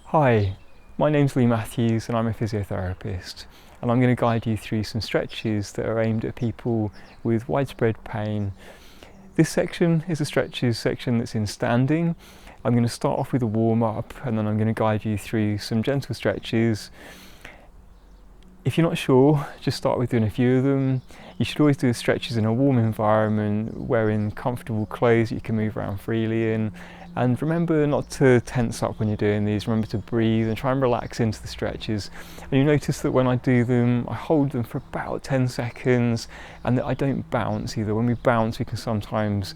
Hi, my name's Lee Matthews and I'm a physiotherapist, and I'm going to guide you through some stretches that are aimed at people with widespread pain. This section is a stretches section that's in standing. I'm going to start off with a warm-up and then I'm going to guide you through some gentle stretches. If you're not sure, just start with doing a few of them. You should always do stretches in a warm environment, wearing comfortable clothes that you can move around freely in. And remember not to tense up when you're doing these. Remember to breathe and try and relax into the stretches. And you notice that when I do them, I hold them for about 10 seconds and that I don't bounce either. When we bounce, we can sometimes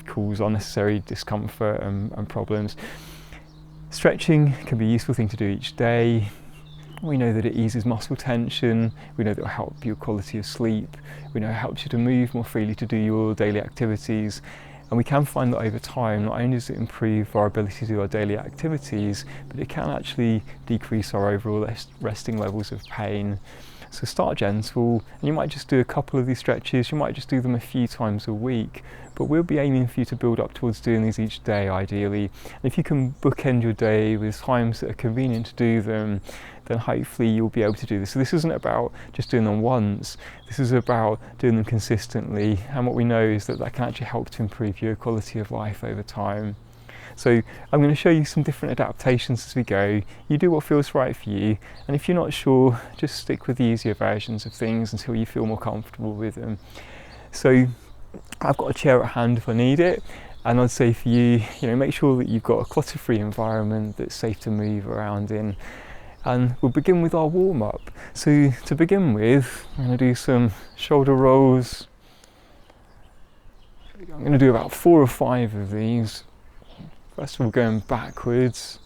cause unnecessary discomfort and problems. Stretching can be a useful thing to do each day. We know that it eases muscle tension, we know that it will help your quality of sleep, we know it helps you to move more freely to do your daily activities, and we can find that over time not only does it improve our ability to do our daily activities, but it can actually decrease our overall resting levels of pain. So start gentle, and you might just do a couple of these stretches, you might just do them a few times a week, but we'll be aiming for you to build up towards doing these each day ideally. And if you can bookend your day with times that are convenient to do them, then hopefully you'll be able to do this. So this isn't about just doing them once, this is about doing them consistently, and what we know is that that can actually help to improve your quality of life over time. So I'm going to show you some different adaptations as we go. You do what feels right for you, and if you're not sure, just stick with the easier versions of things until you feel more comfortable with them. So I've got a chair at hand if I need it, and I'd say for you, make sure that you've got a clutter-free environment that's safe to move around in. And we'll begin with our warm-up. So to begin with, I'm going to do some shoulder rolls. I'm going to do about 4 or 5 of these. First of all, going backwards.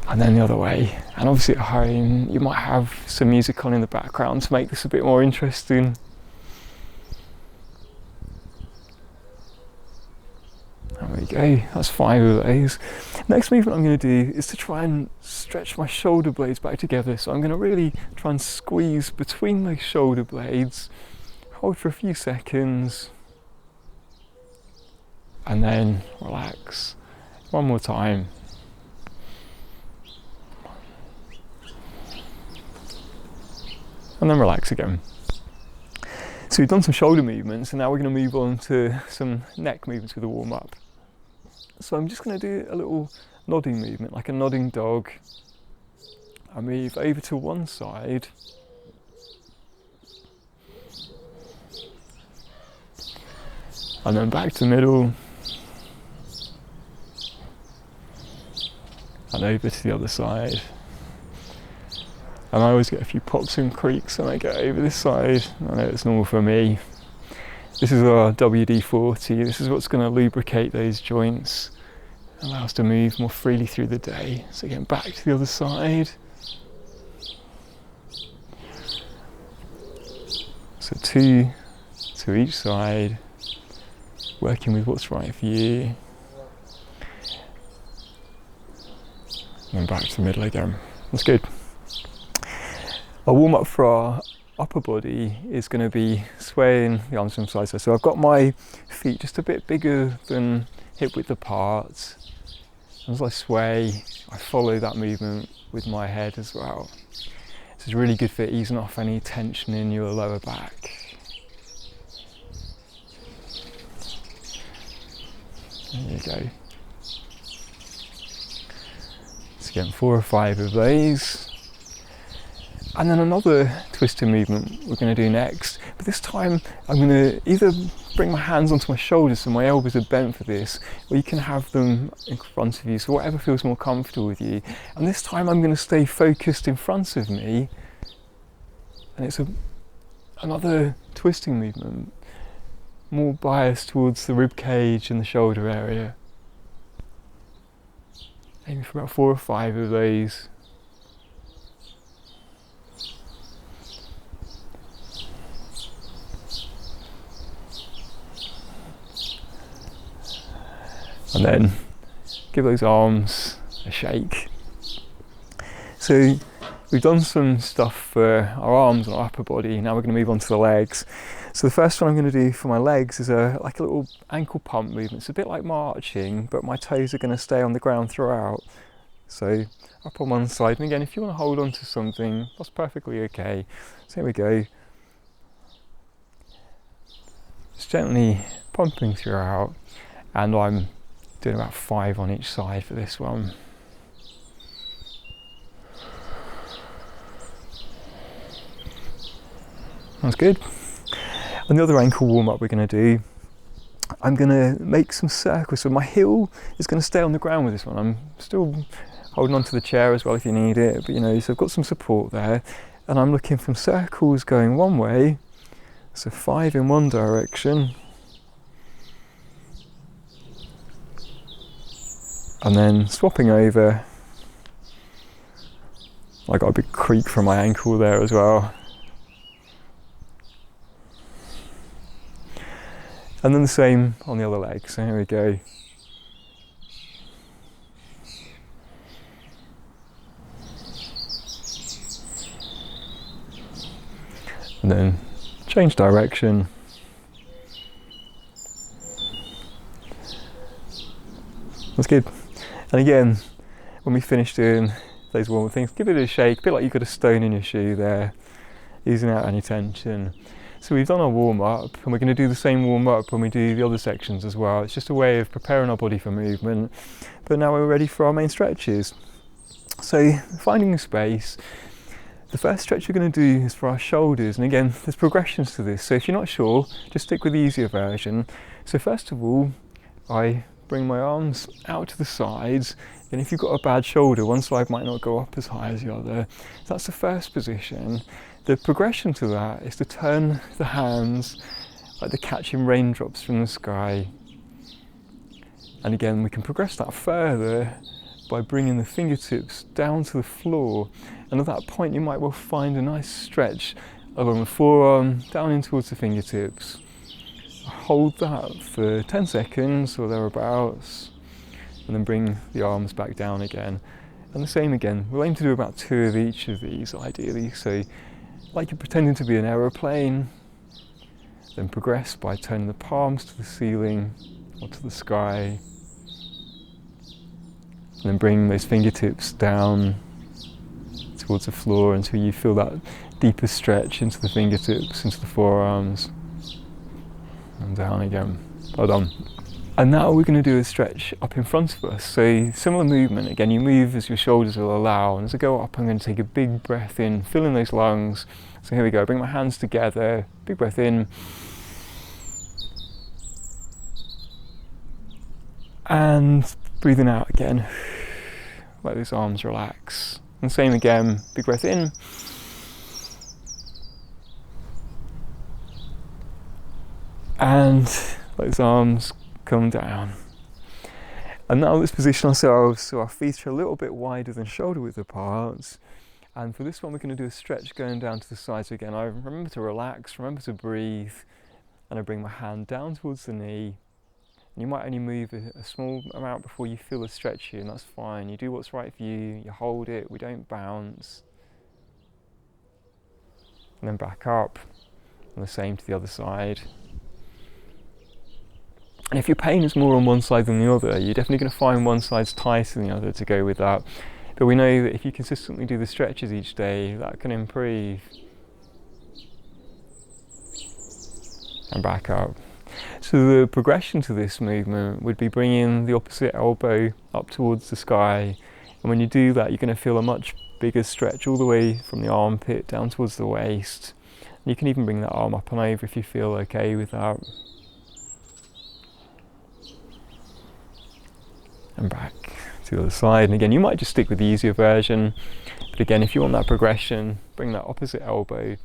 And then the other way. And obviously at home, you might have some music on in the background to make this a bit more interesting. There we go, that's 5 of those. Next movement I'm going to do is to try and stretch my shoulder blades back together. So I'm going to really try and squeeze between those shoulder blades, hold for a few seconds, and then relax. One more time. And then relax again. So we've done some shoulder movements, and now we're going to move on to some neck movements with a warm-up. So I'm just going to do a little nodding movement, like a nodding dog. I move over to one side, and then back to the middle, and over to the other side. And I always get a few pops and creaks when I get over this side. I know it's normal for me. This is our WD-40. This is what's going to lubricate those joints, allow us to move more freely through the day. So again, back to the other side. So 2 to each side, working with what's right for you. And then back to the middle again. That's good. Our warm-up for our upper body is going to be swaying the arms from side to side. So I've got my feet just a bit bigger than hip width apart. As I sway, I follow that movement with my head as well. This is really good for easing off any tension in your lower back. There you go. So again, 4 or 5 of those. And then another twisting movement we're going to do next, but this time I'm going to either bring my hands onto my shoulders so my elbows are bent for this, or you can have them in front of you, so whatever feels more comfortable with you. And this time I'm going to stay focused in front of me, and it's another twisting movement, more biased towards the rib cage and the shoulder area. Aiming for about 4 or 5 of those. And then give those arms a shake. So we've done some stuff for our arms and our upper body, now we're going to move on to the legs. So the first one I'm going to do for my legs is like a little ankle pump movement. It's a bit like marching, but my toes are going to stay on the ground throughout. So up on one side, and again, if you want to hold on to something, that's perfectly okay. So here we go. Just gently pumping throughout, and I'm doing about 5 on each side for this one. That's good. And the other ankle warm up we're going to do, I'm going to make some circles. So my heel is going to stay on the ground with this one. I'm still holding onto the chair as well if you need it, but you know, so I've got some support there. And I'm looking from circles going one way, so 5 in one direction. And then swapping over. I got a big creak from my ankle there as well. And then the same on the other leg, so here we go. And then change direction. That's good. And again, when we finish doing those warm things, give it a shake, a bit like you've got a stone in your shoe there, easing out any tension. So we've done our warm up, and we're going to do the same warm up when we do the other sections as well. It's just a way of preparing our body for movement, but now we're ready for our main stretches. So finding the space, the first stretch we're going to do is for our shoulders, and again there's progressions to this, so if you're not sure, just stick with the easier version. So first of all, I bring my arms out to the sides, and if you've got a bad shoulder, one side might not go up as high as the other. So that's the first position. The progression to that is to turn the hands like they're catching raindrops from the sky. And again, we can progress that further by bringing the fingertips down to the floor. And at that point, you might well find a nice stretch along the forearm, down in towards the fingertips. Hold that for 10 seconds or thereabouts, and then bring the arms back down again. And the same again, we'll aim to do about 2 of each of these ideally. So like you're pretending to be an aeroplane, then progress by turning the palms to the ceiling or to the sky, and then bring those fingertips down towards the floor until you feel that deeper stretch into the fingertips, into the forearms, and down again. Well done. And now we're going to do a stretch up in front of us. So similar movement, again you move as your shoulders will allow, and as I go up I'm going to take a big breath in, filling those lungs. So here we go, bring my hands together, big breath in. And breathing out again, let those arms relax. And same again, big breath in. And let those arms come down. And now let's position ourselves so our feet are a little bit wider than shoulder width apart. And for this one we're going to do a stretch going down to the side. So again, I remember to relax, remember to breathe, and I bring my hand down towards the knee. And you might only move a small amount before you feel a stretch here, and that's fine. You do what's right for you, you hold it, we don't bounce. And then back up, and the same to the other side. And if your pain is more on one side than the other, you're definitely going to find one side's tighter than the other to go with that. But we know that if you consistently do the stretches each day, that can improve. And back up. So the progression to this movement would be bringing the opposite elbow up towards the sky. And when you do that, you're going to feel a much bigger stretch all the way from the armpit down towards the waist. And you can even bring that arm up and over if you feel okay with that. And back to the other side. And again, you might just stick with the easier version, but again, if you want that progression, bring that opposite elbow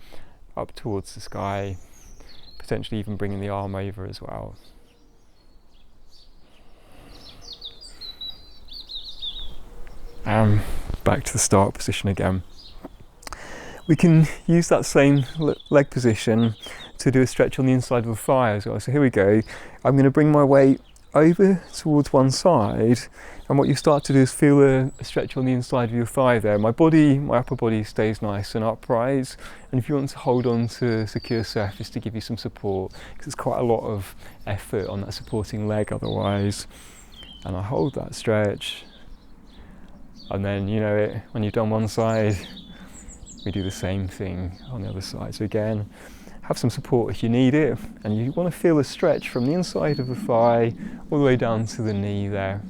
up towards the sky, potentially even bringing the arm over as well. Back to the start position again. We can use that same leg position to do a stretch on the inside of the thigh as well. So here we go. I'm going to bring my weight over towards one side, and what you start to do is feel a stretch on the inside of your thigh there. My upper body stays nice and upright, and if you want to hold on to a secure surface to give you some support, because it's quite a lot of effort on that supporting leg otherwise, and I hold that stretch, and then you know it, when you've done one side, we do the same thing on the other side. So again, have some support if you need it, and you want to feel a stretch from the inside of the thigh all the way down to the knee there.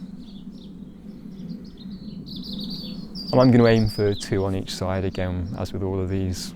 And I'm going to aim for 2 on each side again, as with all of these.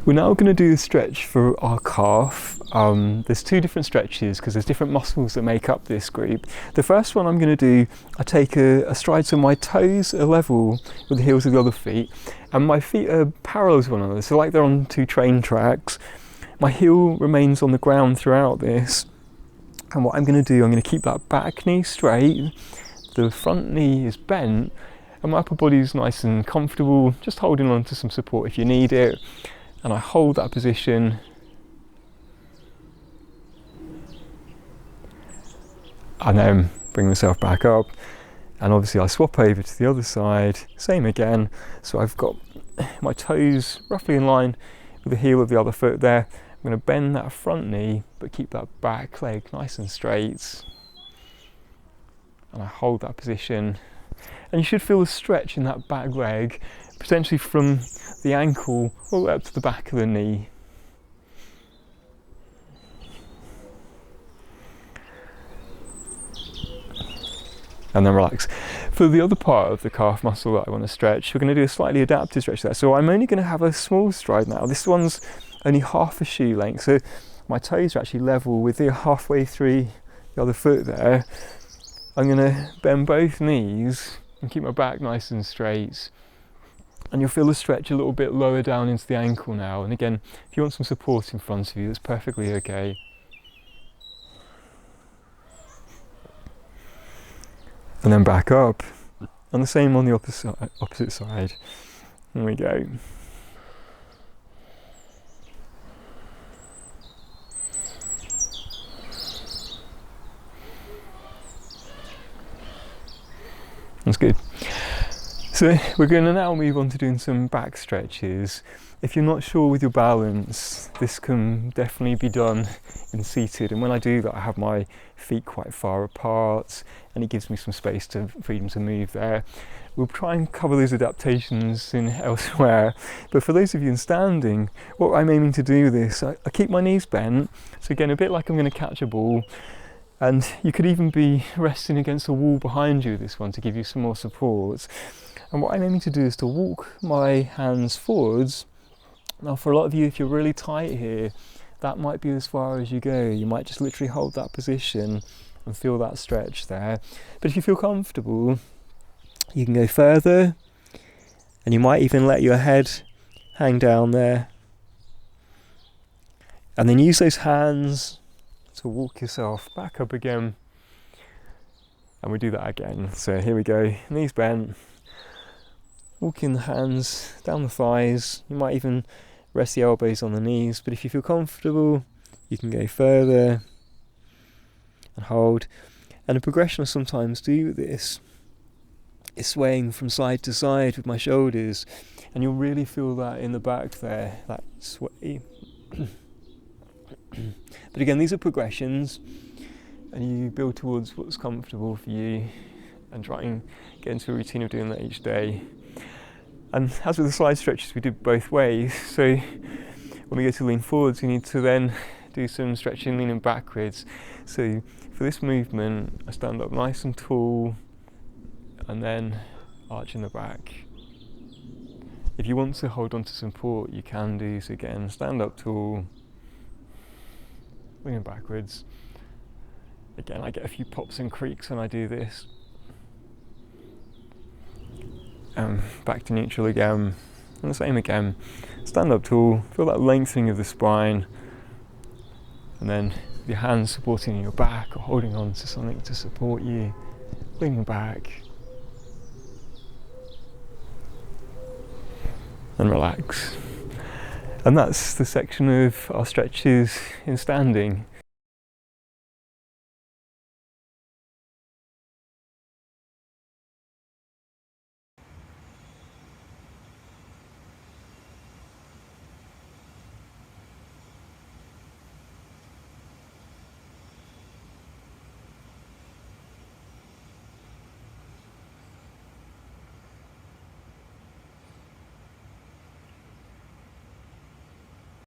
We're now going to do a stretch for our calf. There's 2 different stretches because there's different muscles that make up this group. The first one I'm going to do, I take a stride so my toes are level with the heels of the other feet, and my feet are parallel to one another, so like they're on 2 train tracks. My heel remains on the ground throughout this, and what I'm going to do, I'm going to keep that back knee straight, the front knee is bent, and my upper body is nice and comfortable, just holding on to some support if you need it. And I hold that position, and then bring myself back up, and obviously I swap over to the other side, same again, so I've got my toes roughly in line with the heel of the other foot there. I'm going to bend that front knee but keep that back leg nice and straight, and I hold that position, and you should feel a stretch in that back leg, potentially from the ankle all the way up to the back of the knee. And then relax. For the other part of the calf muscle that I want to stretch, we're going to do a slightly adaptive stretch there. So I'm only going to have a small stride now. This one's only half a shoe length, so my toes are actually level with the halfway through the other foot there. I'm going to bend both knees and keep my back nice and straight. And you'll feel the stretch a little bit lower down into the ankle now. And again, if you want some support in front of you, that's perfectly okay. And then back up. And the same on the opposite side. Here we go. That's good. So we're going to now move on to doing some back stretches. If you're not sure with your balance, this can definitely be done in seated, and when I do that I have my feet quite far apart and it gives me some space to freedom to move there. We'll try and cover those adaptations in elsewhere, but for those of you in standing, what I'm aiming to do with this, I keep my knees bent, so again a bit like I'm going to catch a ball, and you could even be resting against a wall behind you with this one to give you some more support. And what I'm aiming to do is to walk my hands forwards. Now for a lot of you, if you're really tight here, that might be as far as you go. You might just literally hold that position and feel that stretch there. But if you feel comfortable, you can go further, and you might even let your head hang down there. And then use those hands to walk yourself back up again. And we do that again. So here we go, knees bent. Walking the hands down the thighs, you might even rest the elbows on the knees, but if you feel comfortable, you can go further and hold. And a progression I sometimes do with this is swaying from side to side with my shoulders, and you'll really feel that in the back there, that sway. But again, these are progressions, and you build towards what's comfortable for you and try and get into a routine of doing that each day. And as with the side stretches, we do both ways. So when we go to lean forwards, we need to then do some stretching leaning backwards. So for this movement, I stand up nice and tall and then arch in the back. If you want to hold on to support, you can do. So again, stand up tall, leaning backwards. Again, I get a few pops and creaks when I do this. Back to neutral again, and the same again. Stand up tall, feel that lengthening of the spine, and then with your hands supporting your back or holding on to something to support you, leaning back, and relax. And that's the section of our stretches in standing.